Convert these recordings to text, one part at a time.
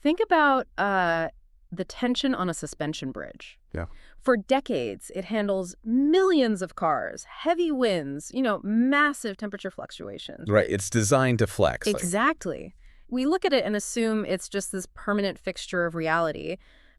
Think about the tension on a suspension bridge. Yeah. For decades, it handles millions of cars, heavy winds, massive temperature fluctuations. Right. It's designed to flex. Exactly. We look at it and assume it's just this permanent fixture of reality.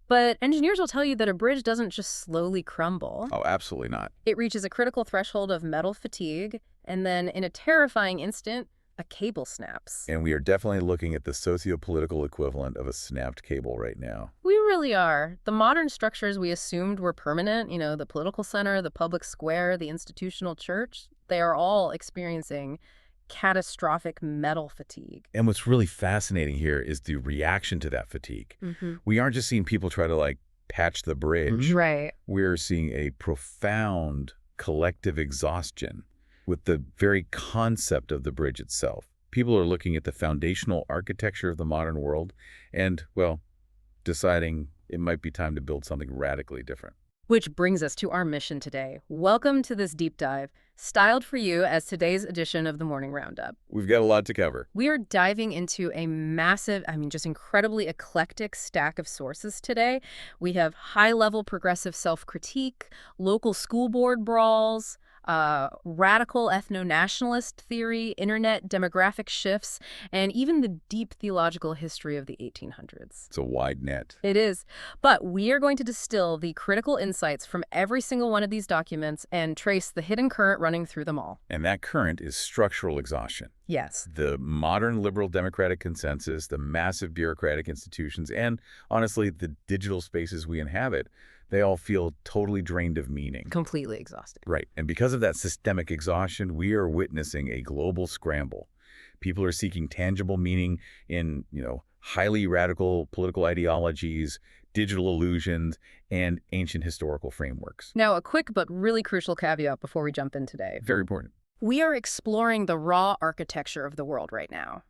But engineers will tell you that a bridge doesn't just slowly crumble. Oh, absolutely not. It reaches a critical threshold of metal fatigue, and then in a terrifying instant, a cable snaps. And we are definitely looking at the socio-political equivalent of a snapped cable right now. We really are. The modern structures we assumed were permanent, the political center, the public square, the institutional church, they are all experiencing catastrophic metal fatigue. And what's really fascinating here is the reaction to that fatigue. We aren't just seeing people try to, patch the bridge. Right. We're seeing a profound collective exhaustion with the very concept of the bridge itself. People are looking at the foundational architecture of the modern world and, well, deciding it might be time to build something radically different. Which brings us to our mission today. Welcome to this deep dive, styled for you as today's edition of the Morning Roundup. We've got a lot to cover. We are diving into a massive, just incredibly eclectic stack of sources today. We have high-level progressive self-critique, local school board brawls, radical ethno-nationalist theory, internet demographic shifts, and even the deep theological history of the 1800s. It's a wide net. It is. But we are going to distill the critical insights from every single one of these documents and trace the hidden current running through them all. And that current is structural exhaustion. Yes. The modern liberal democratic consensus, the massive bureaucratic institutions, and honestly, the digital spaces we inhabit, they all feel totally drained of meaning. Completely exhausted. Right. And because of that systemic exhaustion, we are witnessing a global scramble. People are seeking tangible meaning in, highly radical political ideologies, digital illusions, and ancient historical frameworks. Now, a quick but really crucial caveat before we jump in today. Very important. We are exploring the raw architecture of the world right now.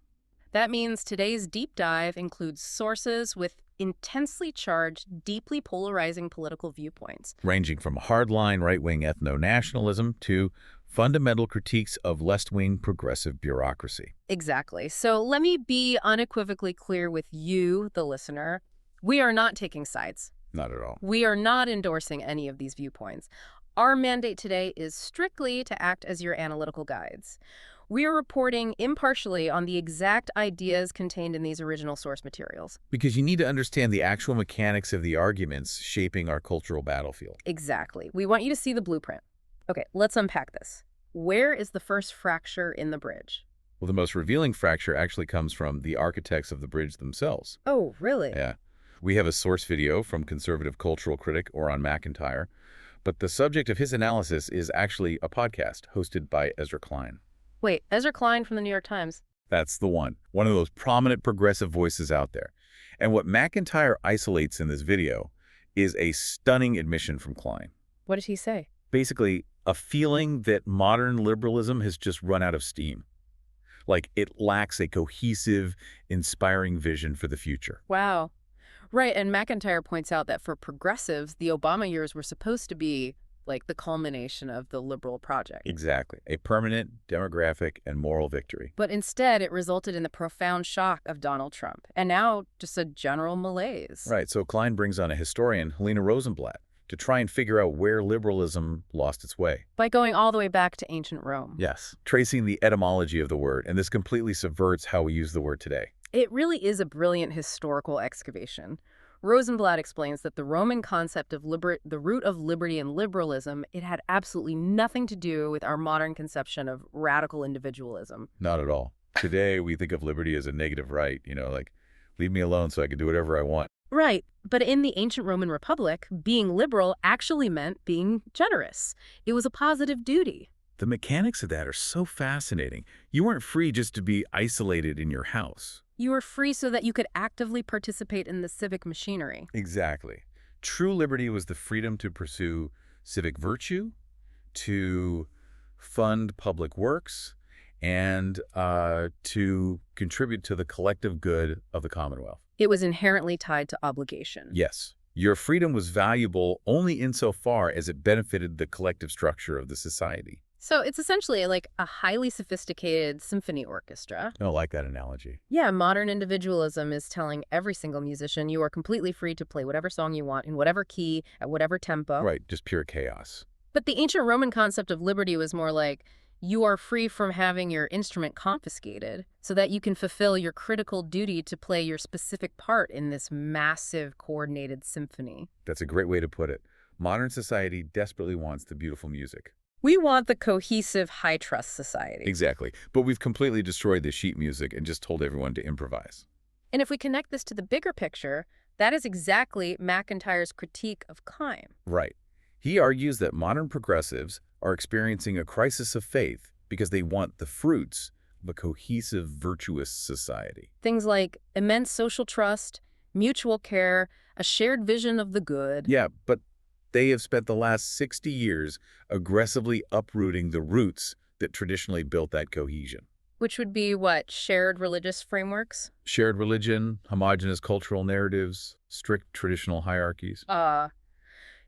That means today's deep dive includes sources with intensely charged, deeply polarizing political viewpoints. Ranging from hardline right-wing ethno-nationalism to fundamental critiques of left-wing progressive bureaucracy. Exactly. So let me be unequivocally clear with you, the listener. We are not taking sides. Not at all. We are not endorsing any of these viewpoints. Our mandate today is strictly to act as your analytical guides. We are reporting impartially on the exact ideas contained in these original source materials. Because you need to understand the actual mechanics of the arguments shaping our cultural battlefield. Exactly. We want you to see the blueprint. Okay, let's unpack this. Where is the first fracture in the bridge? Well, the most revealing fracture actually comes from the architects of the bridge themselves. Oh, really? Yeah. We have a source video from conservative cultural critic Oran McIntyre, but the subject of his analysis is actually a podcast hosted by Ezra Klein. Wait, Ezra Klein from the New York Times? That's the one of those prominent progressive voices out there. And what McIntyre isolates in this video is a stunning admission from Klein. What did he say? Basically, a feeling that modern liberalism has just run out of steam. Like it lacks a cohesive, inspiring vision for the future. Wow. Right, and McIntyre points out that for progressives, the Obama years were supposed to be like the culmination of the liberal project. Exactly. A permanent demographic and moral victory. But instead, it resulted in the profound shock of Donald Trump, and now just a general malaise. Right. So Klein brings on a historian, Helena Rosenblatt, to try and figure out where liberalism lost its way. By going all the way back to ancient Rome. Yes. Tracing the etymology of the word, and this completely subverts how we use the word today. It really is a brilliant historical excavation. Rosenblatt explains that the Roman concept of the root of liberty and liberalism, it had absolutely nothing to do with our modern conception of radical individualism. Not at all. Today, we think of liberty as a negative right, like, leave me alone so I can do whatever I want. Right. But in the ancient Roman Republic, being liberal actually meant being generous. It was a positive duty. The mechanics of that are so fascinating. You weren't free just to be isolated in your house. You were free so that you could actively participate in the civic machinery. Exactly. True liberty was the freedom to pursue civic virtue, to fund public works, and to contribute to the collective good of the Commonwealth. It was inherently tied to obligation. Yes. Your freedom was valuable only insofar as it benefited the collective structure of the society. So it's essentially like a highly sophisticated symphony orchestra. I don't like that analogy. Yeah, modern individualism is telling every single musician you are completely free to play whatever song you want in whatever key, at whatever tempo. Right, just pure chaos. But the ancient Roman concept of liberty was more like you are free from having your instrument confiscated so that you can fulfill your critical duty to play your specific part in this massive coordinated symphony. That's a great way to put it. Modern society desperately wants the beautiful music. We want the cohesive, high-trust society. Exactly. But we've completely destroyed the sheet music and just told everyone to improvise. And if we connect this to the bigger picture, that is exactly McIntyre's critique of Kime. Right. He argues that modern progressives are experiencing a crisis of faith because they want the fruits of a cohesive, virtuous society. Things like immense social trust, mutual care, a shared vision of the good. Yeah, but they have spent the last 60 years aggressively uprooting the roots that traditionally built that cohesion. Which would be what? Shared religious frameworks? Shared religion, homogenous cultural narratives, strict traditional hierarchies.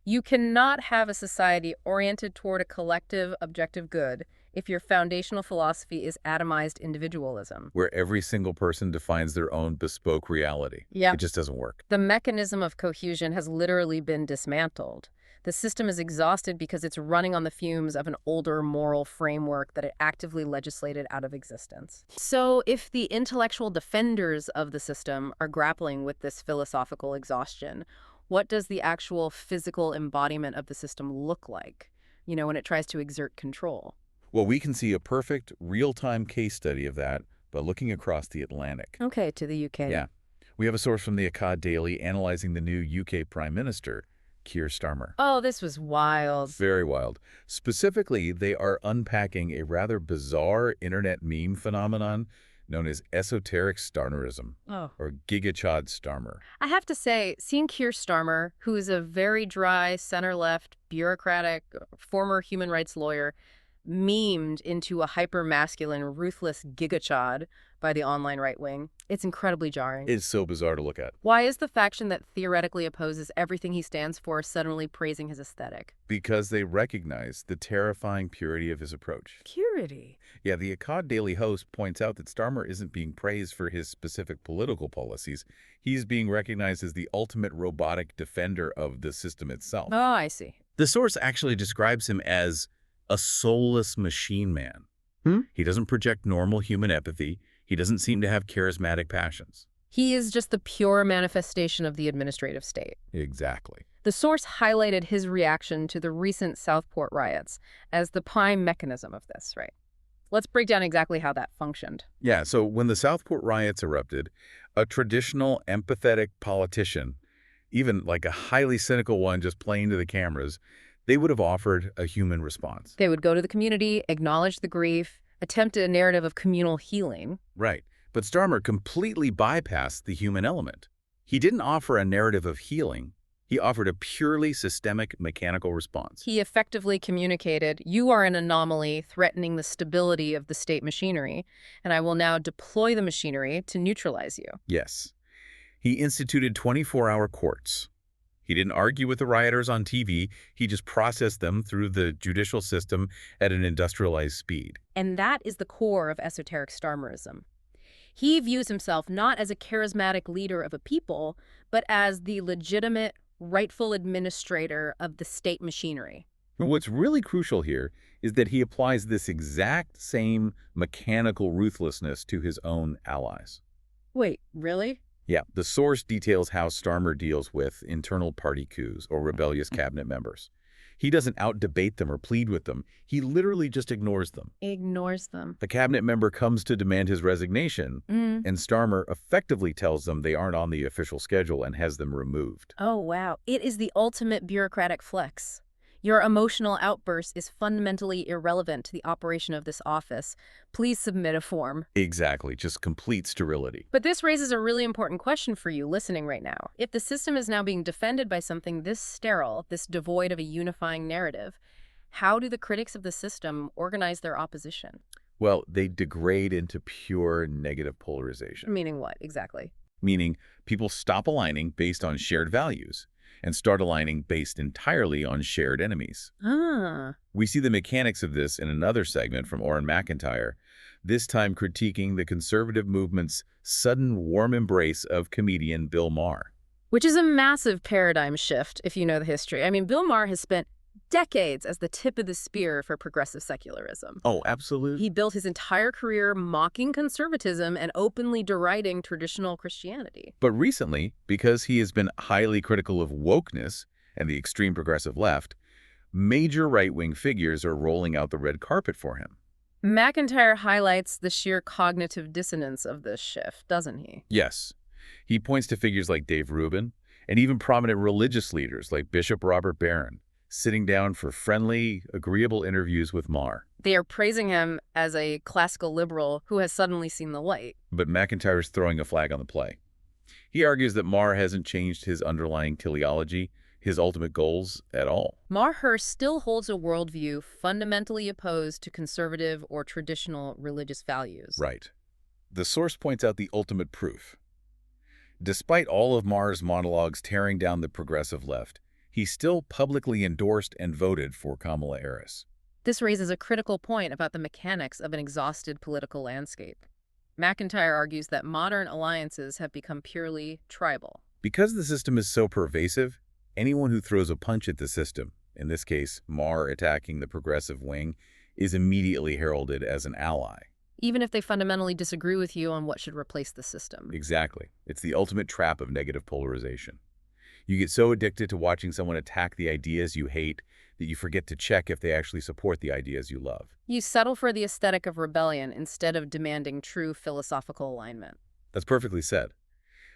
You cannot have a society oriented toward a collective, objective good if your foundational philosophy is atomized individualism. Where every single person defines their own bespoke reality. Yeah. It just doesn't work. The mechanism of cohesion has literally been dismantled. The system is exhausted because it's running on the fumes of an older moral framework that it actively legislated out of existence. So if the intellectual defenders of the system are grappling with this philosophical exhaustion, what does the actual physical embodiment of the system look like, when it tries to exert control? Well, we can see a perfect real-time case study of that by looking across the Atlantic. Okay, to the UK. Yeah. We have a source from the Akkad Daily analyzing the new UK Prime Minister, Keir Starmer. Oh, this was wild. Very wild. Specifically, they are unpacking a rather bizarre internet meme phenomenon known as esoteric Starmerism, or gigachad Starmer. I have to say, seeing Keir Starmer, who is a very dry, center-left, bureaucratic, former human rights lawyer, memed into a hyper-masculine, ruthless gigachad by the online right wing, it's incredibly jarring. It's so bizarre to look at. Why is the faction that theoretically opposes everything he stands for suddenly praising his aesthetic? Because they recognize the terrifying purity of his approach. Purity? Yeah, the Akkad Daily host points out that Starmer isn't being praised for his specific political policies. He's being recognized as the ultimate robotic defender of the system itself. Oh, I see. The source actually describes him as a soulless machine man. He doesn't project normal human empathy. He doesn't seem to have charismatic passions. He is just the pure manifestation of the administrative state. Exactly. The source highlighted his reaction to the recent Southport riots as the prime mechanism of this, right? Let's break down exactly how that functioned. Yeah, so when the Southport riots erupted, a traditional empathetic politician, even like a highly cynical one just playing to the cameras, they would have offered a human response. They would go to the community, acknowledge the grief, attempt a narrative of communal healing. Right. But Starmer completely bypassed the human element. He didn't offer a narrative of healing. He offered a purely systemic mechanical response. He effectively communicated, you are an anomaly threatening the stability of the state machinery, and I will now deploy the machinery to neutralize you. Yes. He instituted 24-hour courts. He didn't argue with the rioters on TV. He just processed them through the judicial system at an industrialized speed. And that is the core of esoteric Starmerism. He views himself not as a charismatic leader of a people, but as the legitimate, rightful administrator of the state machinery. What's really crucial here is that he applies this exact same mechanical ruthlessness to his own allies. Wait, really? Yeah, the source details how Starmer deals with internal party coups or rebellious cabinet members. He doesn't out-debate them or plead with them. He literally just ignores them. Ignores them. The cabinet member comes to demand his resignation, and Starmer effectively tells them they aren't on the official schedule and has them removed. Oh, wow. It is the ultimate bureaucratic flex. Your emotional outburst is fundamentally irrelevant to the operation of this office. Please submit a form. Exactly, just complete sterility. But this raises a really important question for you listening right now. If the system is now being defended by something this sterile, this devoid of a unifying narrative, how do the critics of the system organize their opposition? Well, they degrade into pure negative polarization. Meaning what, exactly? Meaning people stop aligning based on shared values. and start aligning based entirely on shared enemies. Ah. We see the mechanics of this in another segment from Orrin McIntyre, this time critiquing the conservative movement's sudden warm embrace of comedian Bill Maher. Which is a massive paradigm shift, if you know the history. I mean, Bill Maher has spent decades as the tip of the spear for progressive secularism. Oh, absolutely. He built his entire career mocking conservatism and openly deriding traditional Christianity. But recently, because he has been highly critical of wokeness and the extreme progressive left, major right-wing figures are rolling out the red carpet for him. McIntyre highlights the sheer cognitive dissonance of this shift, doesn't he? Yes. He points to figures like Dave Rubin and even prominent religious leaders like Bishop Robert Barron, sitting down for friendly, agreeable interviews with Maher. They are praising him as a classical liberal who has suddenly seen the light. But McIntyre's throwing a flag on the play. He argues that Maher hasn't changed his underlying teleology, his ultimate goals, at all. Maher still holds a worldview fundamentally opposed to conservative or traditional religious values. Right. The source points out the ultimate proof. Despite all of Maher's monologues tearing down the progressive left, he still publicly endorsed and voted for Kamala Harris. This raises a critical point about the mechanics of an exhausted political landscape. McIntyre argues that modern alliances have become purely tribal. Because the system is so pervasive, anyone who throws a punch at the system, in this case, Maher attacking the progressive wing, is immediately heralded as an ally. Even if they fundamentally disagree with you on what should replace the system. Exactly. It's the ultimate trap of negative polarization. You get so addicted to watching someone attack the ideas you hate that you forget to check if they actually support the ideas you love. You settle for the aesthetic of rebellion instead of demanding true philosophical alignment. That's perfectly said.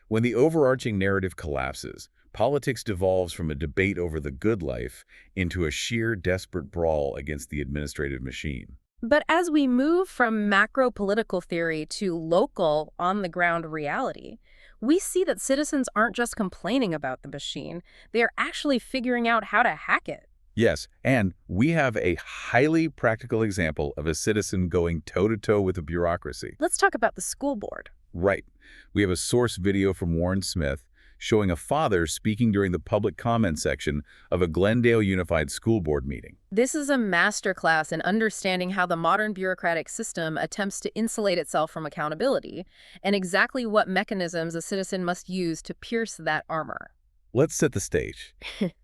When the overarching narrative collapses, politics devolves from a debate over the good life into a sheer desperate brawl against the administrative machine. But as we move from macro political theory to local, on-the-ground reality, we see that citizens aren't just complaining about the machine, they are actually figuring out how to hack it. Yes, and we have a highly practical example of a citizen going toe-to-toe with a bureaucracy. Let's talk about the school board. Right. We have a source video from Warren Smith showing a father speaking during the public comment section of a Glendale Unified School Board meeting. This is a masterclass in understanding how the modern bureaucratic system attempts to insulate itself from accountability and exactly what mechanisms a citizen must use to pierce that armor. Let's set the stage.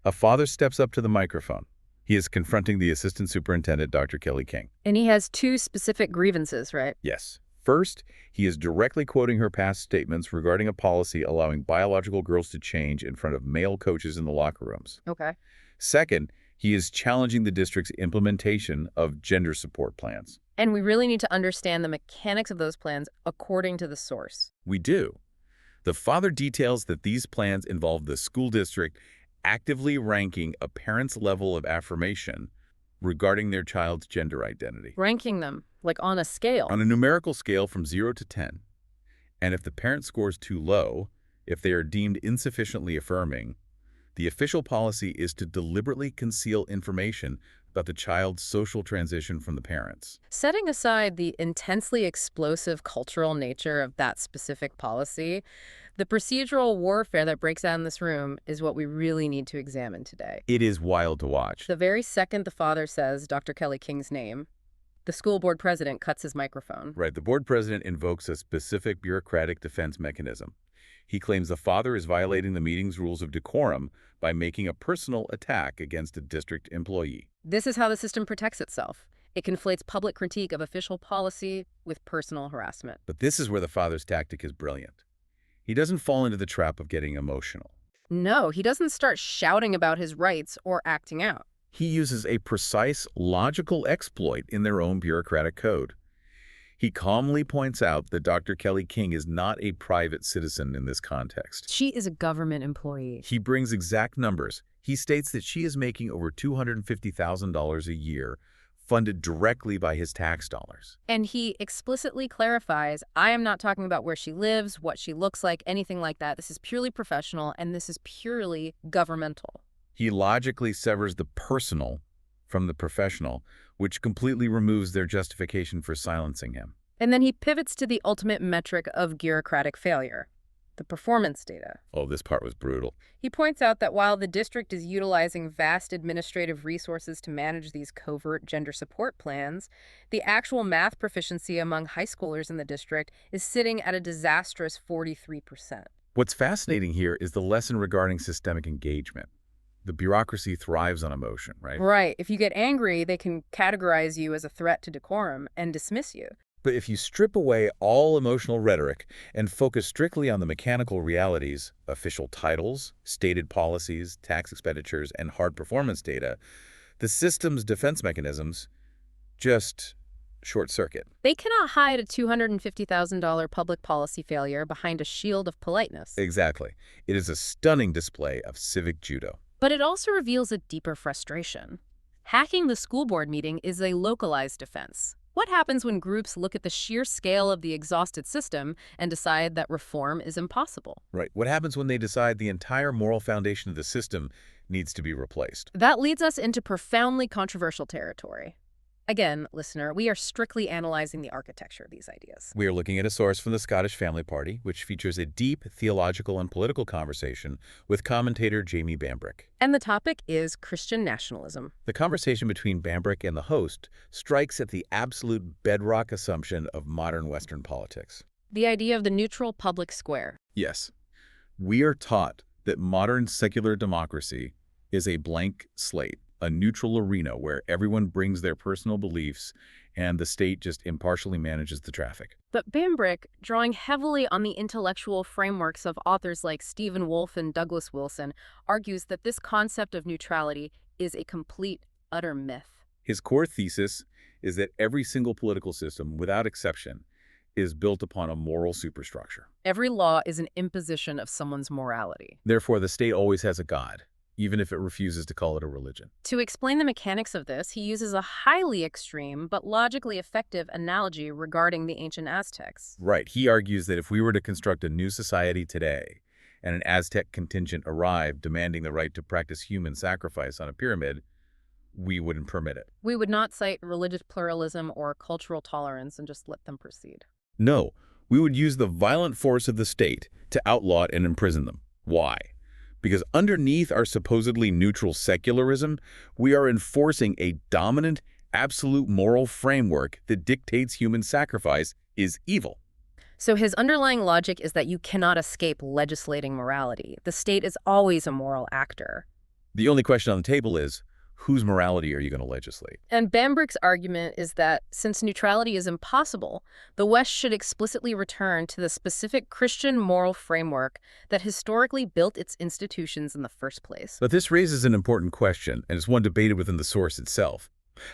A father steps up to the microphone. He is confronting the assistant superintendent, Dr. Kelly King. And he has two specific grievances, right? Yes. First, he is directly quoting her past statements regarding a policy allowing biological girls to change in front of male coaches in the locker rooms. Okay. Second, he is challenging the district's implementation of gender support plans. And we really need to understand the mechanics of those plans according to the source. We do. The father details that these plans involve the school district actively ranking a parent's level of affirmation regarding their child's gender identity. Ranking them, like on a scale. On a numerical scale from 0 to 10. And if the parent scores too low, if they are deemed insufficiently affirming, the official policy is to deliberately conceal information about the child's social transition from the parents. Setting aside the intensely explosive cultural nature of that specific policy, the procedural warfare that breaks out in this room is what we really need to examine today. It is wild to watch. The very second the father says Dr. Kelly King's name, the school board president cuts his microphone. Right. The board president invokes a specific bureaucratic defense mechanism. He claims the father is violating the meeting's rules of decorum by making a personal attack against a district employee. This is how the system protects itself. It conflates public critique of official policy with personal harassment. But this is where the father's tactic is brilliant. He doesn't fall into the trap of getting emotional. No, he doesn't start shouting about his rights or acting out. He uses a precise, logical exploit in their own bureaucratic code. He calmly points out that Dr. Kelly King is not a private citizen in this context. She is a government employee. He brings exact numbers. He states that she is making over $250,000 a year, funded directly by his tax dollars. And he explicitly clarifies, I am not talking about where she lives, what she looks like, anything like that. This is purely professional, and this is purely governmental. He logically severs the personal from the professional, which completely removes their justification for silencing him. And then he pivots to the ultimate metric of bureaucratic failure, the performance data. Oh, this part was brutal. He points out that while the district is utilizing vast administrative resources to manage these covert gender support plans, the actual math proficiency among high schoolers in the district is sitting at a disastrous 43%. What's fascinating here is the lesson regarding systemic engagement. The bureaucracy thrives on emotion, right? Right. If you get angry, they can categorize you as a threat to decorum and dismiss you. But if you strip away all emotional rhetoric and focus strictly on the mechanical realities, official titles, stated policies, tax expenditures, and hard performance data, the system's defense mechanisms just short-circuit. They cannot hide a $250,000 public policy failure behind a shield of politeness. Exactly. It is a stunning display of civic judo. But it also reveals a deeper frustration. Hacking the school board meeting is a localized defense. What happens when groups look at the sheer scale of the exhausted system and decide that reform is impossible? Right. What happens when they decide the entire moral foundation of the system needs to be replaced? That leads us into profoundly controversial territory. Again, listener, we are strictly analyzing the architecture of these ideas. We are looking at a source from the Scottish Family Party, which features a deep theological and political conversation with commentator Jamie Bambrick. And the topic is Christian nationalism. The conversation between Bambrick and the host strikes at the absolute bedrock assumption of modern Western politics. The idea of the neutral public square. Yes, we are taught that modern secular democracy is a blank slate, a neutral arena where everyone brings their personal beliefs and the state just impartially manages the traffic. But Bambrick, drawing heavily on the intellectual frameworks of authors like Stephen Wolfe and Douglas Wilson, argues that this concept of neutrality is a complete, utter myth. His core thesis is that every single political system, without exception, is built upon a moral superstructure. Every law is an imposition of someone's morality. Therefore, the state always has a god, even if it refuses to call it a religion. To explain the mechanics of this, he uses a highly extreme but logically effective analogy regarding the ancient Aztecs. Right. He argues that if we were to construct a new society today and an Aztec contingent arrived demanding the right to practice human sacrifice on a pyramid, we wouldn't permit it. We would not cite religious pluralism or cultural tolerance and just let them proceed. No, we would use the violent force of the state to outlaw it and imprison them. Why? Because underneath our supposedly neutral secularism, we are enforcing a dominant, absolute moral framework that dictates human sacrifice is evil. So his underlying logic is that you cannot escape legislating morality. The state is always a moral actor. The only question on the table is, whose morality are you going to legislate? And Bambrick's argument is that since neutrality is impossible, the West should explicitly return to the specific Christian moral framework that historically built its institutions in the first place. But this raises an important question, and it's one debated within the source itself.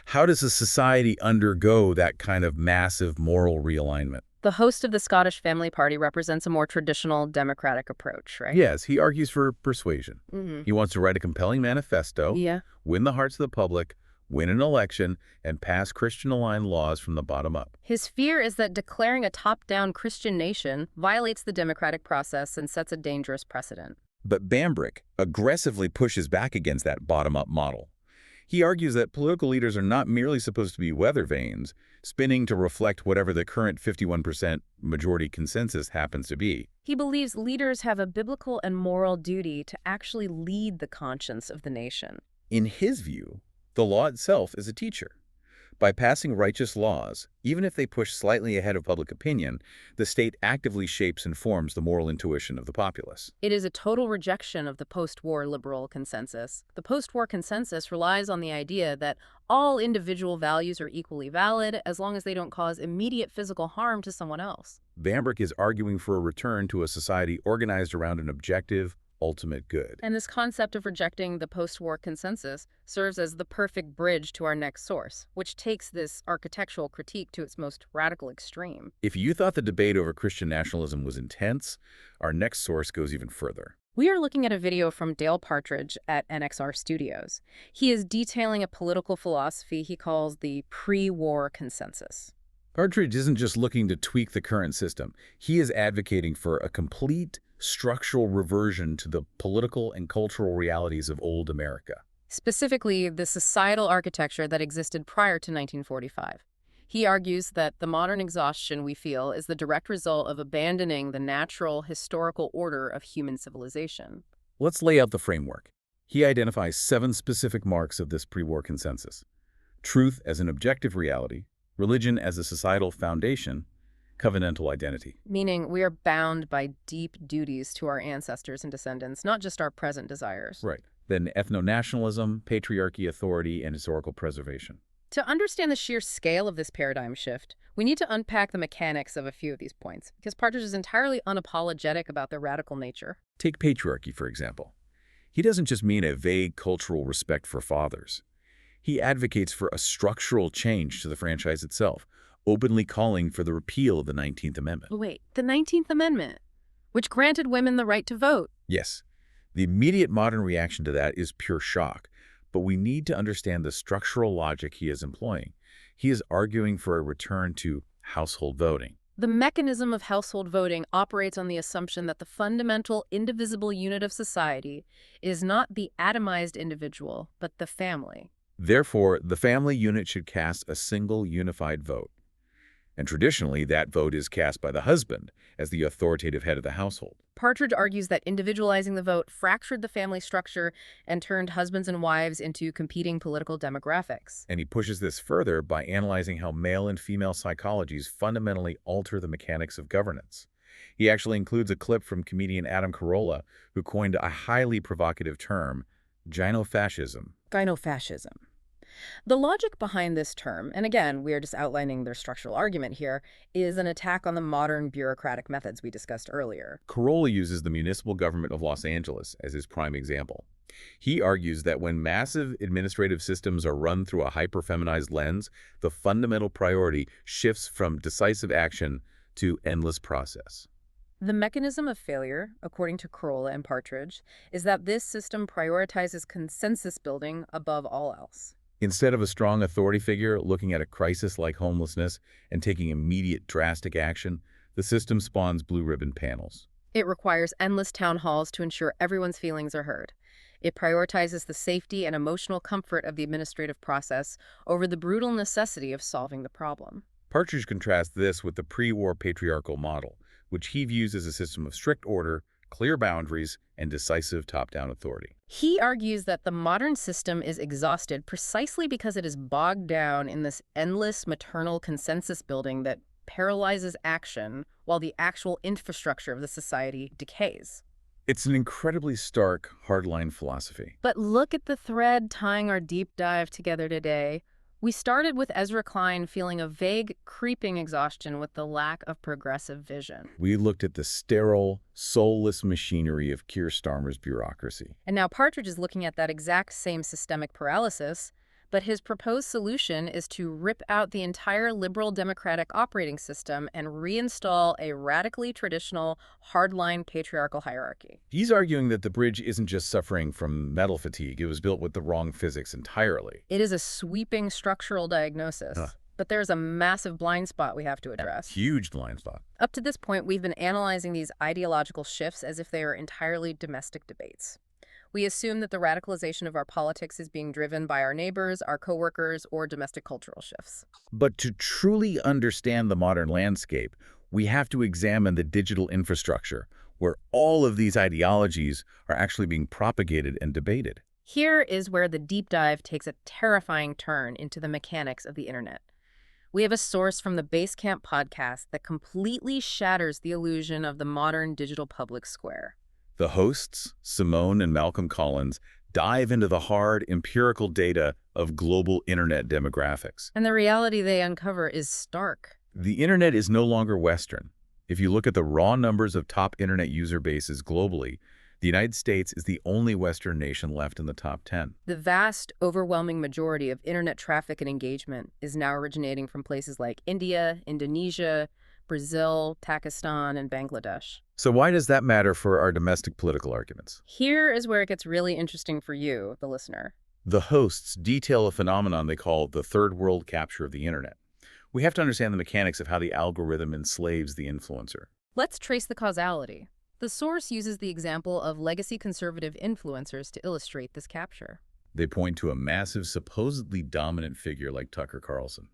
How does a society undergo that kind of massive moral realignment? The host of the Scottish Family Party represents a more traditional democratic approach, right? Yes, he argues for persuasion. Mm-hmm. He wants to write a compelling manifesto, Yeah. win the hearts of the public, win an election, and pass Christian-aligned laws from the bottom up. His fear is that declaring a top-down Christian nation violates the democratic process and sets a dangerous precedent. But Bambrick aggressively pushes back against that bottom-up model. He argues that political leaders are not merely supposed to be weather vanes, spinning to reflect whatever the current 51% majority consensus happens to be. He believes leaders have a biblical and moral duty to actually lead the conscience of the nation. In his view, the law itself is a teacher. By passing righteous laws, even if they push slightly ahead of public opinion, the state actively shapes and forms the moral intuition of the populace. It is a total rejection of the post-war liberal consensus. The post-war consensus relies on the idea that all individual values are equally valid as long as they don't cause immediate physical harm to someone else. Bambrick is arguing for a return to a society organized around an objective, ultimate good. And this concept of rejecting the post-war consensus serves as the perfect bridge to our next source, which takes this architectural critique to its most radical extreme. If you thought the debate over Christian nationalism was intense, our next source goes even further. We are looking at a video from Dale Partridge at NXR Studios. He is detailing a political philosophy he calls the pre-war consensus. Partridge isn't just looking to tweak the current system. He is advocating for a complete structural reversion to the political and cultural realities of old America. Specifically, the societal architecture that existed prior to 1945. He argues that the modern exhaustion we feel is the direct result of abandoning the natural historical order of human civilization. Let's lay out the framework. He identifies 7 specific marks of this pre-war consensus: truth as an objective reality, religion as a societal foundation, covenantal identity. Meaning we are bound by deep duties to our ancestors and descendants, not just our present desires. Right. Then ethno-nationalism, patriarchy, authority, and historical preservation. To understand the sheer scale of this paradigm shift, we need to unpack the mechanics of a few of these points, because Partridge is entirely unapologetic about their radical nature. Take patriarchy, for example. He doesn't just mean a vague cultural respect for fathers. He advocates for a structural change to the franchise itself, openly calling for the repeal of the 19th Amendment. Wait, the 19th Amendment, which granted women the right to vote. Yes, the immediate modern reaction to that is pure shock, but we need to understand the structural logic he is employing. He is arguing for a return to household voting. The mechanism of household voting operates on the assumption that the fundamental, indivisible unit of society is not the atomized individual, but the family. Therefore, the family unit should cast a single unified vote. And traditionally, that vote is cast by the husband as the authoritative head of the household. Partridge argues that individualizing the vote fractured the family structure and turned husbands and wives into competing political demographics. And he pushes this further by analyzing how male and female psychologies fundamentally alter the mechanics of governance. He actually includes a clip from comedian Adam Carolla, who coined a highly provocative term, gynofascism. Gynofascism. The logic behind this term, and again, we are just outlining their structural argument here, is an attack on the modern bureaucratic methods we discussed earlier. Carolla uses the municipal government of Los Angeles as his prime example. He argues that when massive administrative systems are run through a hyper-feminized lens, the fundamental priority shifts from decisive action to endless process. The mechanism of failure, according to Carolla and Partridge, is that this system prioritizes consensus building above all else. Instead of a strong authority figure looking at a crisis like homelessness and taking immediate drastic action, the system spawns blue ribbon panels. It requires endless town halls to ensure everyone's feelings are heard. It prioritizes the safety and emotional comfort of the administrative process over the brutal necessity of solving the problem. Partridge contrasts this with the pre-war patriarchal model, which he views as a system of strict order, clear boundaries, and decisive top-down authority. He argues that the modern system is exhausted precisely because it is bogged down in this endless maternal consensus building that paralyzes action while the actual infrastructure of the society decays. It's an incredibly stark, hardline philosophy. But look at the thread tying our deep dive together today. We started with Ezra Klein feeling a vague, creeping exhaustion with the lack of progressive vision. We looked at the sterile, soulless machinery of Keir Starmer's bureaucracy. And now Partridge is looking at that exact same systemic paralysis, but his proposed solution is to rip out the entire liberal democratic operating system and reinstall a radically traditional, hardline patriarchal hierarchy. He's arguing that the bridge isn't just suffering from metal fatigue. It was built with the wrong physics entirely. It is a sweeping structural diagnosis. But there's a massive blind spot we have to address. Huge blind spot. Up to this point, we've been analyzing these ideological shifts as if they are entirely domestic debates. We assume that the radicalization of our politics is being driven by our neighbors, our coworkers, or domestic cultural shifts. But to truly understand the modern landscape, we have to examine the digital infrastructure, where all of these ideologies are actually being propagated and debated. Here is where the deep dive takes a terrifying turn into the mechanics of the internet. We have a source from the Basecamp podcast that completely shatters the illusion of the modern digital public square. The hosts, Simone and Malcolm Collins, dive into the hard, empirical data of global internet demographics. And the reality they uncover is stark. The internet is no longer Western. If you look at the raw numbers of top internet user bases globally, the United States is the only Western nation left in the top 10. The vast, overwhelming majority of internet traffic and engagement is now originating from places like India, Indonesia, Brazil, Pakistan, and Bangladesh. So why does that matter for our domestic political arguments? Here is where it gets really interesting for you, the listener. The hosts detail a phenomenon they call the third world capture of the internet. We have to understand the mechanics of how the algorithm enslaves the influencer. Let's trace the causality. The source uses the example of legacy conservative influencers to illustrate this capture. They point to a massive, supposedly dominant figure like Tucker Carlson.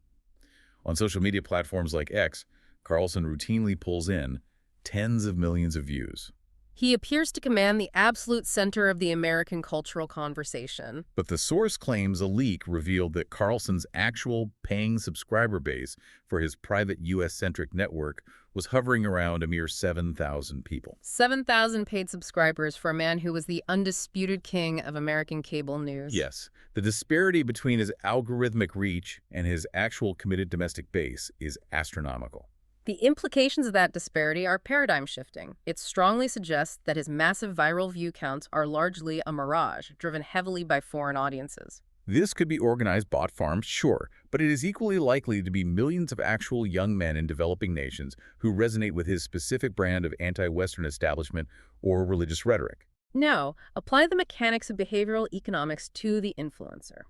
On social media platforms like X, Carlson routinely pulls in tens of millions of views. He appears to command the absolute center of the American cultural conversation. But the source claims a leak revealed that Carlson's actual paying subscriber base for his private U.S.-centric network was hovering around a mere 7,000 people. 7,000 paid subscribers for a man who was the undisputed king of American cable news. Yes, the disparity between his algorithmic reach and his actual committed domestic base is astronomical. The implications of that disparity are paradigm shifting. It strongly suggests that his massive viral view counts are largely a mirage, driven heavily by foreign audiences. This could be organized bot farms, sure, but it is equally likely to be millions of actual young men in developing nations who resonate with his specific brand of anti-Western establishment or religious rhetoric. Now, apply the mechanics of behavioral economics to the influencer.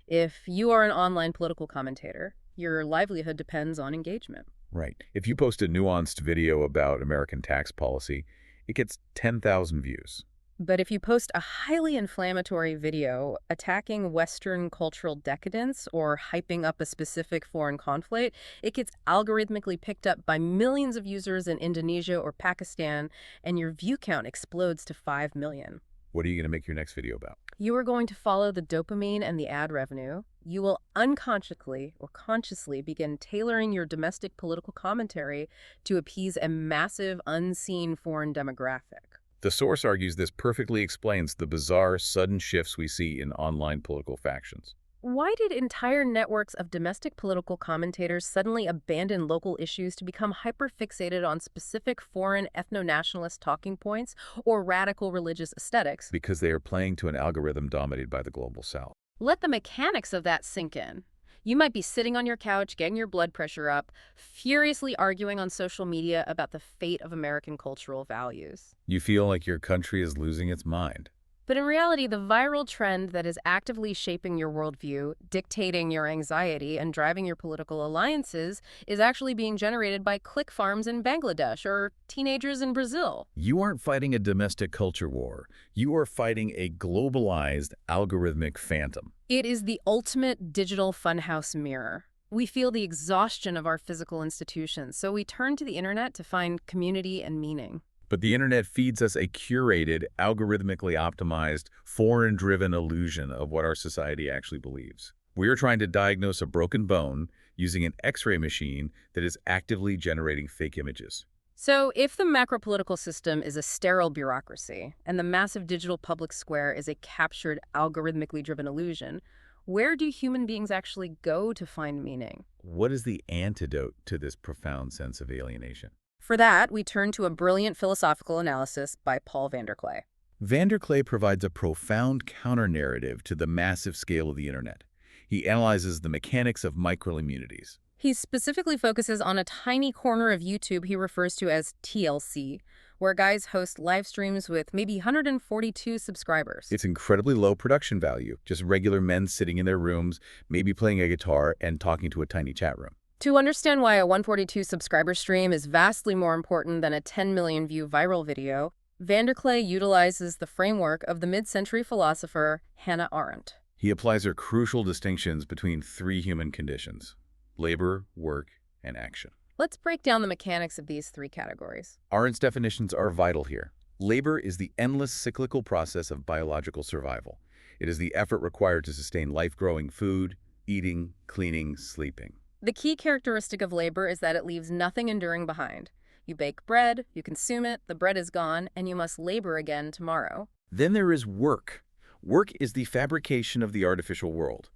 If you are an online political commentator, your livelihood depends on engagement. Right. If you post a nuanced video about American tax policy, it gets 10,000 views. But if you post a highly inflammatory video attacking Western cultural decadence or hyping up a specific foreign conflict, it gets algorithmically picked up by millions of users in Indonesia or Pakistan, and your view count explodes to 5 million. What are you going to make your next video about? You are going to follow the dopamine and the ad revenue. You will unconsciously or consciously begin tailoring your domestic political commentary to appease a massive, unseen foreign demographic. The source argues this perfectly explains the bizarre, sudden shifts we see in online political factions. Why did entire networks of domestic political commentators suddenly abandon local issues to become hyper-fixated on specific foreign ethno-nationalist talking points or radical religious aesthetics? Because they are playing to an algorithm dominated by the global south. Let the mechanics of that sink in. You might be sitting on your couch, getting your blood pressure up, furiously arguing on social media about the fate of American cultural values. You feel like your country is losing its mind. But in reality, the viral trend that is actively shaping your worldview, dictating your anxiety, and driving your political alliances is actually being generated by click farms in Bangladesh or teenagers in Brazil. You aren't fighting a domestic culture war. You are fighting a globalized, algorithmic phantom. It is the ultimate digital funhouse mirror. We feel the exhaustion of our physical institutions, so we turn to the internet to find community and meaning. But the internet feeds us a curated, algorithmically optimized, foreign-driven illusion of what our society actually believes. We are trying to diagnose a broken bone using an X-ray machine that is actively generating fake images. So if the macro-political system is a sterile bureaucracy and the massive digital public square is a captured, algorithmically driven illusion, where do human beings actually go to find meaning? What is the antidote to this profound sense of alienation? For that, we turn to a brilliant philosophical analysis by Paul Vanderklay. Vanderklay provides a profound counter-narrative to the massive scale of the internet. He analyzes the mechanics of microimmunities. He specifically focuses on a tiny corner of YouTube he refers to as TLC, where guys host live streams with maybe 142 subscribers. It's incredibly low production value, just regular men sitting in their rooms, maybe playing a guitar and talking to a tiny chat room. To understand why a 142 subscriber stream is vastly more important than a 10 million view viral video, Vanderklay utilizes the framework of the mid-century philosopher Hannah Arendt. He applies her crucial distinctions between three human conditions: labor, work, and action. Let's break down the mechanics of these three categories. Arendt's definitions are vital here. Labor is the endless cyclical process of biological survival. It is the effort required to sustain life-growing food, eating, cleaning, sleeping. The key characteristic of labor is that it leaves nothing enduring behind. You bake bread, you consume it, the bread is gone, and you must labor again tomorrow. Then there is work. Work is the fabrication of the artificial world.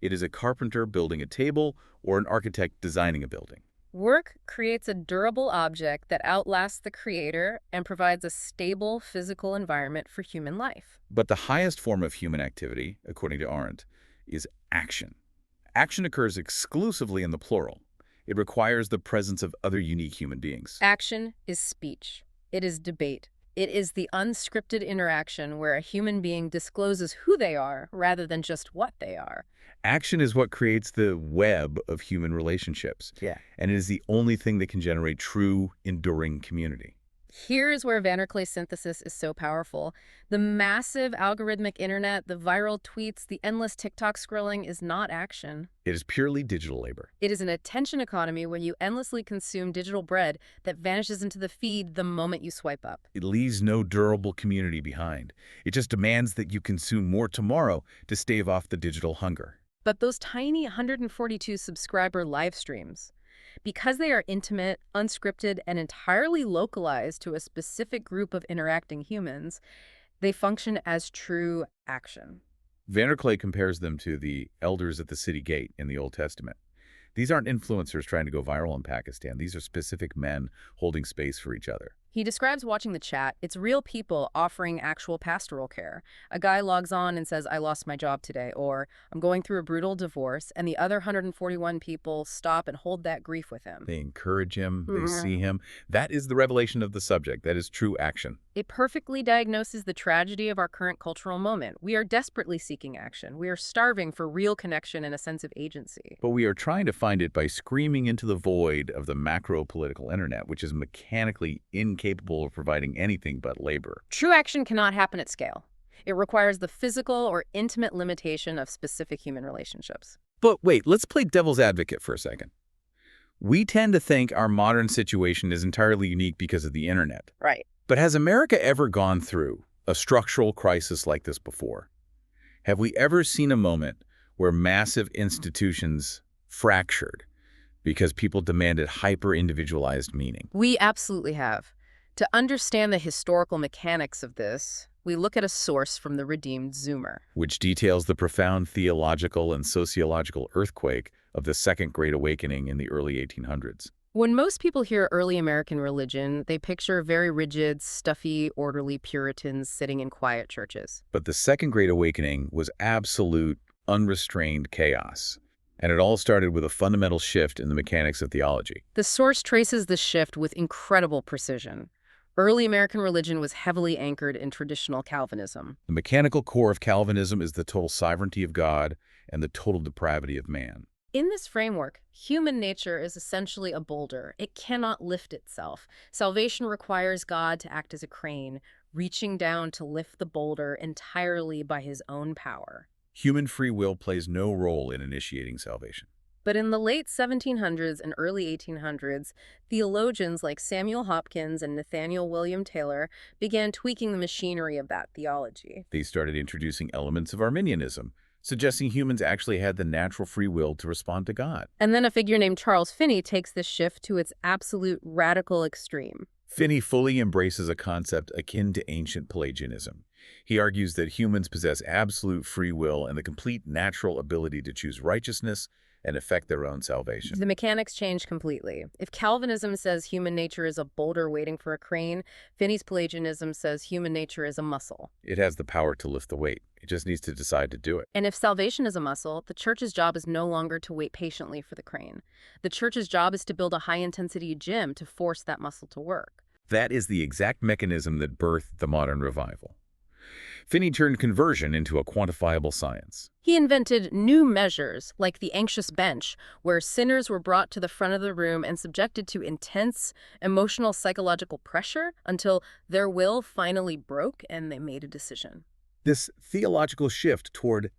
It is a carpenter building a table or an architect designing a building. Work creates a durable object that outlasts the creator and provides a stable physical environment for human life. But the highest form of human activity, according to Arendt, is action. Action occurs exclusively in the plural. It requires the presence of other unique human beings. Action is speech. It is debate. It is the unscripted interaction where a human being discloses who they are rather than just what they are. Action is what creates the web of human relationships. And it is the only thing that can generate true, enduring community. Here's where Vanderklay's synthesis is so powerful. The massive algorithmic internet, the viral tweets, the endless TikTok scrolling is not action. It is purely digital labor. It is an attention economy where you endlessly consume digital bread that vanishes into the feed the moment you swipe up. It leaves no durable community behind. It just demands that you consume more tomorrow to stave off the digital hunger. But those tiny 142 subscriber live streams, because they are intimate, unscripted, and entirely localized to a specific group of interacting humans, they function as true action. Vanderklay compares them to the elders at the city gate in the Old Testament. These aren't influencers trying to go viral in Pakistan. These are specific men holding space for each other. He describes watching the chat. It's real people offering actual pastoral care. A guy logs on and says, "I lost my job today," or "I'm going through a brutal divorce," and the other 141 people stop and hold that grief with him. They encourage him, they see him. That is the revelation of the subject. That is true action. It perfectly diagnoses the tragedy of our current cultural moment. We are desperately seeking action. We are starving for real connection and a sense of agency. But we are trying to find it by screaming into the void of the macro-political internet, which is mechanically incapable of providing anything but labor. True action cannot happen at scale. It requires the physical or intimate limitation of specific human relationships. But wait, let's play devil's advocate for a second. We tend to think our modern situation is entirely unique because of the internet. Right. But has America ever gone through a structural crisis like this before? Have we ever seen a moment where massive institutions fractured because people demanded hyper-individualized meaning? We absolutely have. To understand the historical mechanics of this, we look at a source from the redeemed Zoomer, Which details the profound theological and sociological earthquake of the Second Great Awakening in the early 1800s. When most people hear early American religion, they picture very rigid, stuffy, orderly Puritans sitting in quiet churches. But the Second Great Awakening was absolute, unrestrained chaos. And it all started with a fundamental shift in the mechanics of theology. The source traces the shift with incredible precision. Early American religion was heavily anchored in traditional Calvinism. The mechanical core of Calvinism is the total sovereignty of God and the total depravity of man. In this framework, human nature is essentially a boulder. It cannot lift itself. Salvation requires God to act as a crane, reaching down to lift the boulder entirely by his own power. Human free will plays no role in initiating salvation. But in the late 1700s and early 1800s, theologians like Samuel Hopkins and Nathaniel William Taylor began tweaking the machinery of that theology. They started introducing elements of Arminianism, suggesting humans actually had the natural free will to respond to God. And then a figure named Charles Finney takes this shift to its absolute radical extreme. Finney fully embraces a concept akin to ancient Pelagianism. He argues that humans possess absolute free will and the complete natural ability to choose righteousness and effect their own salvation. The mechanics change completely. If Calvinism says human nature is a boulder waiting for a crane, Finney's Pelagianism says human nature is a muscle. It has the power to lift the weight. It just needs to decide to do it. And if salvation is a muscle, the church's job is no longer to wait patiently for the crane. The church's job is to build a high-intensity gym to force that muscle to work. That is the exact mechanism that birthed the modern revival. Finney turned conversion into a quantifiable science. He invented new measures, like the anxious bench, where sinners were brought to the front of the room and subjected to intense emotional psychological pressure until their will finally broke and they made a decision. This theological shift toward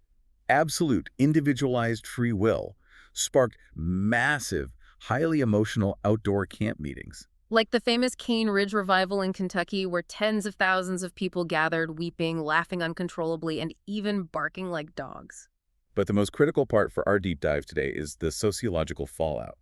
absolute individualized free will sparked massive, highly emotional outdoor camp meetings. Like the famous Cane Ridge revival in Kentucky, where tens of thousands of people gathered, weeping, laughing uncontrollably, and even barking like dogs. But the most critical part for our deep dive today is the sociological fallout.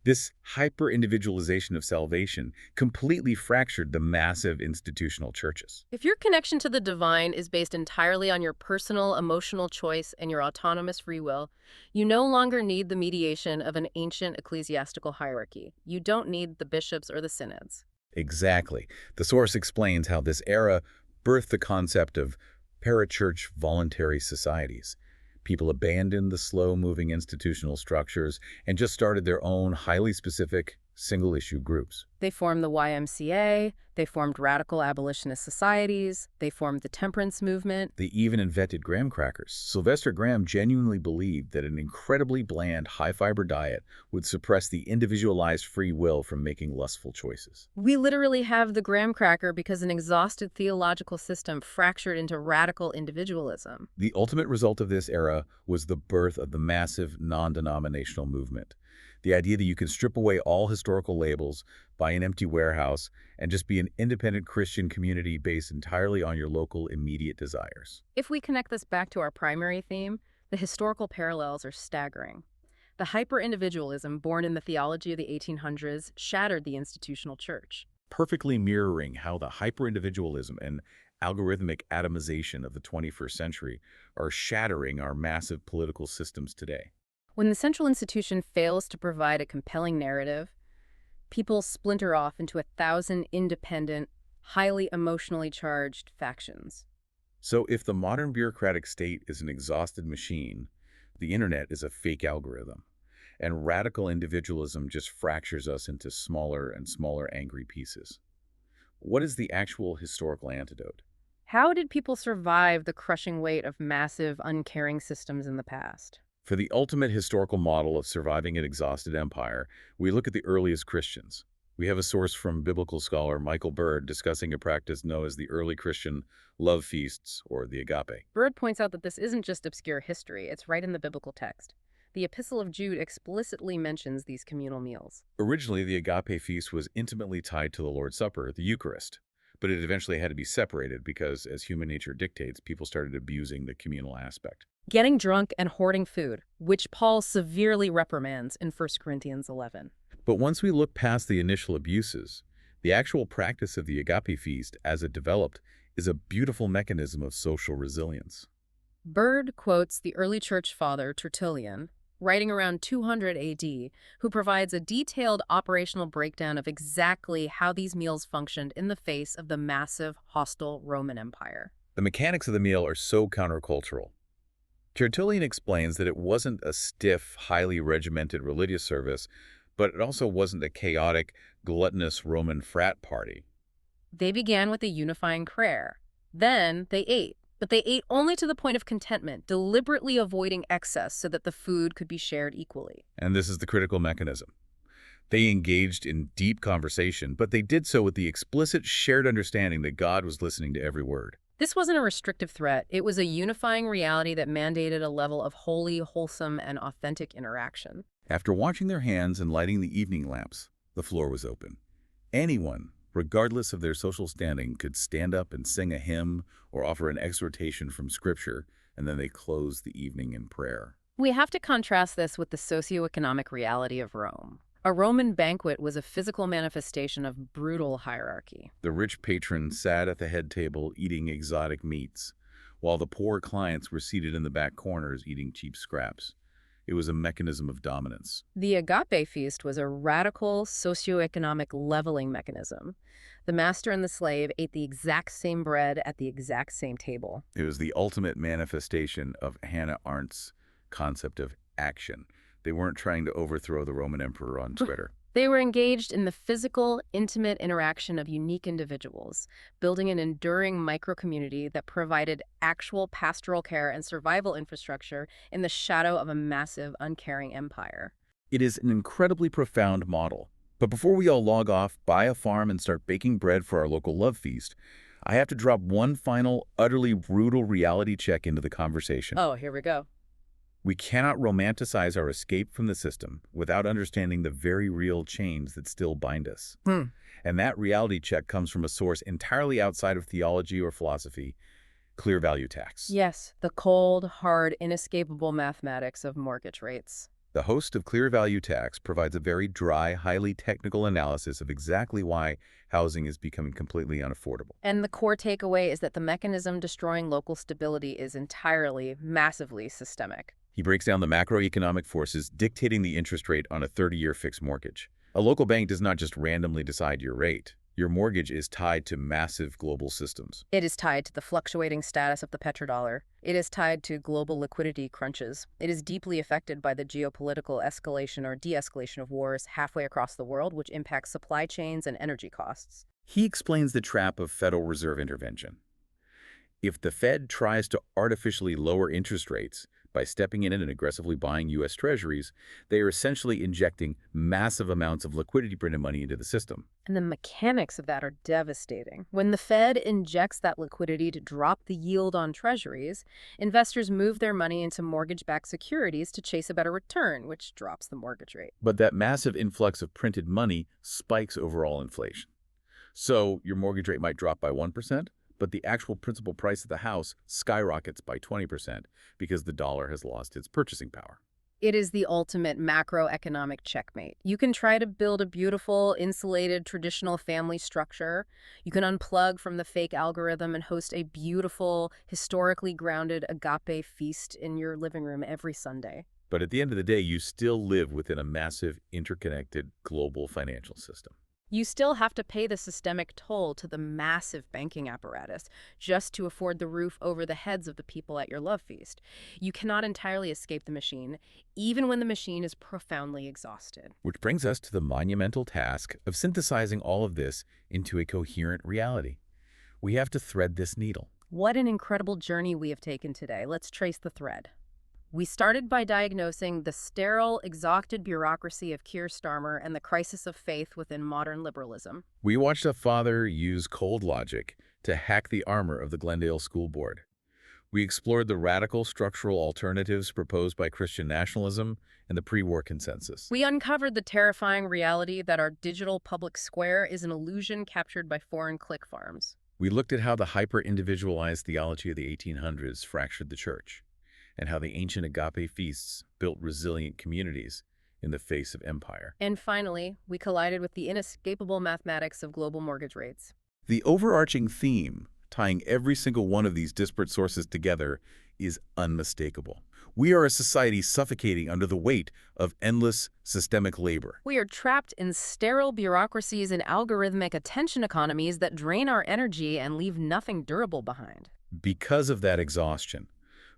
This hyper-individualization of salvation completely fractured the massive institutional churches. If your connection to the divine is based entirely on your personal emotional choice and your autonomous free will, you no longer need the mediation of an ancient ecclesiastical hierarchy. You don't need the bishops or the synods. Exactly. The source explains how this era birthed the concept of parachurch voluntary societies. People abandoned the slow-moving institutional structures and just started their own highly specific, single-issue groups. They formed the YMCA, they formed radical abolitionist societies, they formed the temperance movement. They even invented graham crackers. Sylvester Graham genuinely believed that an incredibly bland, high-fiber diet would suppress the individualized free will from making lustful choices. We literally have the graham cracker because an exhausted theological system fractured into radical individualism. The ultimate result of this era was the birth of the massive non-denominational movement. The idea that you can strip away all historical labels, buy an empty warehouse, and just be an independent Christian community based entirely on your local immediate desires. If we connect this back to our primary theme, the historical parallels are staggering. The hyper-individualism born in the theology of the 1800s shattered the institutional church. Perfectly mirroring how the hyper-individualism and algorithmic atomization of the 21st century are shattering our massive political systems today. When the central institution fails to provide a compelling narrative, people splinter off into 1,000 independent, highly emotionally charged factions. So if the modern bureaucratic state is an exhausted machine, the internet is a fake algorithm, and radical individualism just fractures us into smaller and smaller angry pieces. What is the actual historical antidote? How did people survive the crushing weight of massive, uncaring systems in the past? For the ultimate historical model of surviving an exhausted empire, we look at the earliest Christians. We have a source from biblical scholar Michael Bird discussing a practice known as the early Christian love feasts, or the agape. Bird points out that this isn't just obscure history, it's right in the biblical text. The Epistle of Jude explicitly mentions these communal meals. Originally, the agape feast was intimately tied to the Lord's Supper, the Eucharist, but it eventually had to be separated because, as human nature dictates, people started abusing the communal aspect. Getting drunk and hoarding food, which Paul severely reprimands in 1 Corinthians 11. But once we look past the initial abuses, the actual practice of the agape feast, as it developed, is a beautiful mechanism of social resilience. Bird quotes the early church father Tertullian, writing around 200 AD, who provides a detailed operational breakdown of exactly how these meals functioned in the face of the massive, hostile Roman Empire. The mechanics of the meal are so countercultural. Tertullian explains that it wasn't a stiff, highly regimented religious service, but it also wasn't a chaotic, gluttonous Roman frat party. They began with a unifying prayer. Then they ate, but they ate only to the point of contentment, deliberately avoiding excess so that the food could be shared equally. And this is the critical mechanism. They engaged in deep conversation, but they did so with the explicit shared understanding that God was listening to every word. This wasn't a restrictive threat. It was a unifying reality that mandated a level of holy, wholesome, and authentic interaction. After washing their hands and lighting the evening lamps, the floor was open. Anyone, regardless of their social standing, could stand up and sing a hymn or offer an exhortation from Scripture, and then they closed the evening in prayer. We have to contrast this with the socioeconomic reality of Rome. A Roman banquet was a physical manifestation of brutal hierarchy. The rich patron sat at the head table eating exotic meats, while the poor clients were seated in the back corners eating cheap scraps. It was a mechanism of dominance. The agape feast was a radical socioeconomic leveling mechanism. The master and the slave ate the exact same bread at the exact same table. It was the ultimate manifestation of Hannah Arendt's concept of action. They weren't trying to overthrow the Roman emperor on Twitter. They were engaged in the physical, intimate interaction of unique individuals, building an enduring micro-community that provided actual pastoral care and survival infrastructure in the shadow of a massive, uncaring empire. It is an incredibly profound model. But before we all log off, buy a farm, and start baking bread for our local love feast, I have to drop one final, utterly brutal reality check into the conversation. Oh, here we go. We cannot romanticize our escape from the system without understanding the very real chains that still bind us. And that reality check comes from a source entirely outside of theology or philosophy, clear value tax. Yes, the cold, hard, inescapable mathematics of mortgage rates. The host of Clear Value Tax provides a very dry, highly technical analysis of exactly why housing is becoming completely unaffordable. And the core takeaway is that the mechanism destroying local stability is entirely, massively systemic. He breaks down the macroeconomic forces dictating the interest rate on a 30-year fixed mortgage. A local bank does not just randomly decide your rate. Your mortgage is tied to massive global systems. It is tied to the fluctuating status of the petrodollar. It is tied to global liquidity crunches. It is deeply affected by the geopolitical escalation or de-escalation of wars halfway across the world, which impacts supply chains and energy costs. He explains the trap of Federal Reserve intervention. If the Fed tries to artificially lower interest rates by stepping in and aggressively buying U.S. Treasuries, they are essentially injecting massive amounts of liquidity printed money into the system. And the mechanics of that are devastating. When the Fed injects that liquidity to drop the yield on treasuries, investors move their money into mortgage-backed securities to chase a better return, which drops the mortgage rate. But that massive influx of printed money spikes overall inflation. So your mortgage rate might drop by 1%, but the actual principal price of the house skyrockets by 20% because the dollar has lost its purchasing power. It is the ultimate macroeconomic checkmate. You can try to build a beautiful, insulated, traditional family structure. You can unplug from the fake algorithm and host a beautiful, historically grounded agape feast in your living room every Sunday. But at the end of the day, you still live within a massive, interconnected global financial system. You still have to pay the systemic toll to the massive banking apparatus just to afford the roof over the heads of the people at your love feast. You cannot entirely escape the machine, even when the machine is profoundly exhausted. Which brings us to the monumental task of synthesizing all of this into a coherent reality. We have to thread this needle. What an incredible journey we have taken today. Let's trace the thread. We started by diagnosing the sterile, exhausted bureaucracy of Keir Starmer and the crisis of faith within modern liberalism. We watched a father use cold logic to hack the armor of the Glendale School Board. We explored the radical structural alternatives proposed by Christian nationalism and the pre-war consensus. We uncovered the terrifying reality that our digital public square is an illusion captured by foreign click farms. We looked at how the hyper-individualized theology of the 1800s fractured the church, and how the ancient agape feasts built resilient communities in the face of empire. And finally, we collided with the inescapable mathematics of global mortgage rates. The overarching theme, tying every single one of these disparate sources together, is unmistakable. We are a society suffocating under the weight of endless systemic labor. We are trapped in sterile bureaucracies and algorithmic attention economies that drain our energy and leave nothing durable behind. Because of that exhaustion,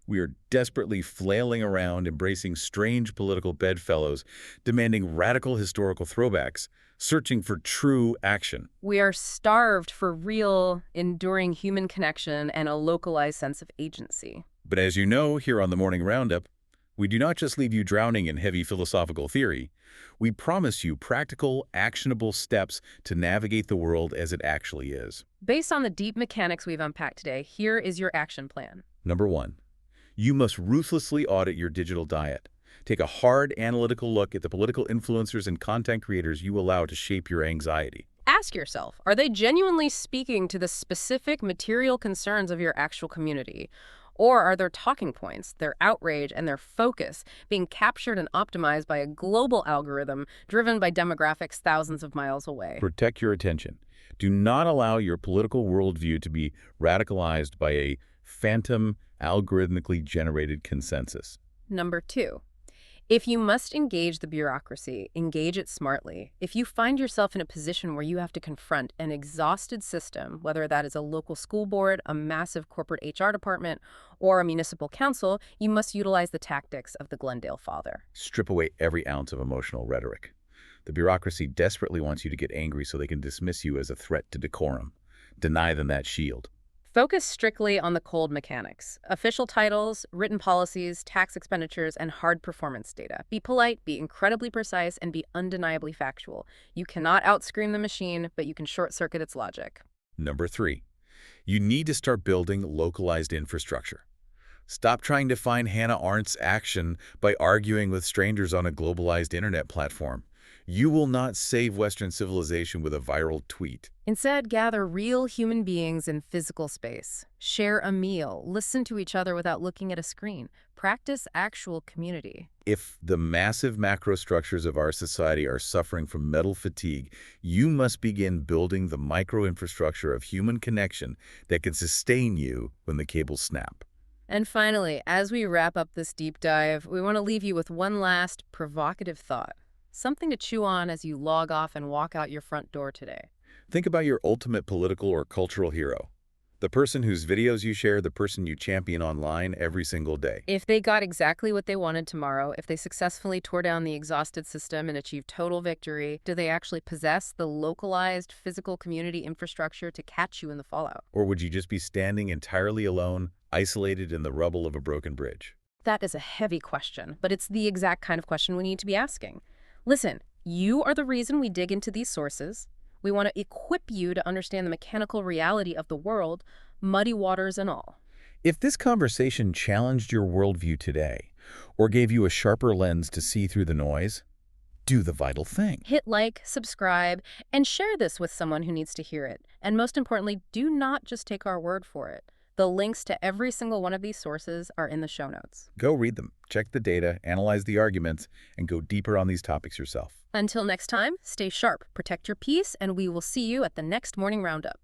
we are desperately flailing around, embracing strange political bedfellows, demanding radical historical throwbacks, searching for true action. We are starved for real, enduring human connection and a localized sense of agency. But as you know, here on the Morning Roundup, we do not just leave you drowning in heavy philosophical theory. We promise you practical, actionable steps to navigate the world as it actually is. Based on the deep mechanics we've unpacked today, here is your action plan. Number 1. You must ruthlessly audit your digital diet. Take a hard analytical look at the political influencers and content creators you allow to shape your anxiety. Ask yourself, are they genuinely speaking to the specific material concerns of your actual community? Or are their talking points, their outrage, and their focus being captured and optimized by a global algorithm driven by demographics thousands of miles away? Protect your attention. Do not allow your political worldview to be radicalized by a phantom, algorithmically generated consensus. Number 2, if you must engage the bureaucracy, engage it smartly. If you find yourself in a position where you have to confront an exhausted system, whether that is a local school board, a massive corporate HR department, or a municipal council, you must utilize the tactics of the Glendale Father. Strip away every ounce of emotional rhetoric. The bureaucracy desperately wants you to get angry so they can dismiss you as a threat to decorum. Deny them that shield. Focus strictly on the cold mechanics: official titles, written policies, tax expenditures, and hard performance data. Be polite, be incredibly precise, and be undeniably factual. You cannot outscream the machine, but you can short-circuit its logic. Number 3, you need to start building localized infrastructure. Stop trying to find Hannah Arendt's action by arguing with strangers on a globalized internet platform. You will not save Western civilization with a viral tweet. Instead, gather real human beings in physical space. Share a meal. Listen to each other without looking at a screen. Practice actual community. If the massive macro structures of our society are suffering from mental fatigue, you must begin building the micro-infrastructure of human connection that can sustain you when the cables snap. And finally, as we wrap up this deep dive, we want to leave you with one last provocative thought. Something to chew on as you log off and walk out your front door today. Think about your ultimate political or cultural hero. The person whose videos you share, the person you champion online every single day. If they got exactly what they wanted tomorrow, if they successfully tore down the exhausted system and achieved total victory, do they actually possess the localized physical community infrastructure to catch you in the fallout? Or would you just be standing entirely alone, isolated in the rubble of a broken bridge? That is a heavy question, but it's the exact kind of question we need to be asking. Listen, you are the reason we dig into these sources. We want to equip you to understand the mechanical reality of the world, muddy waters and all. If this conversation challenged your worldview today, or gave you a sharper lens to see through the noise, do the vital thing. Hit like, subscribe, and share this with someone who needs to hear it. And most importantly, do not just take our word for it. The links to every single one of these sources are in the show notes. Go read them, check the data, analyze the arguments, and go deeper on these topics yourself. Until next time, stay sharp, protect your peace, and we will see you at the next Morning Roundup.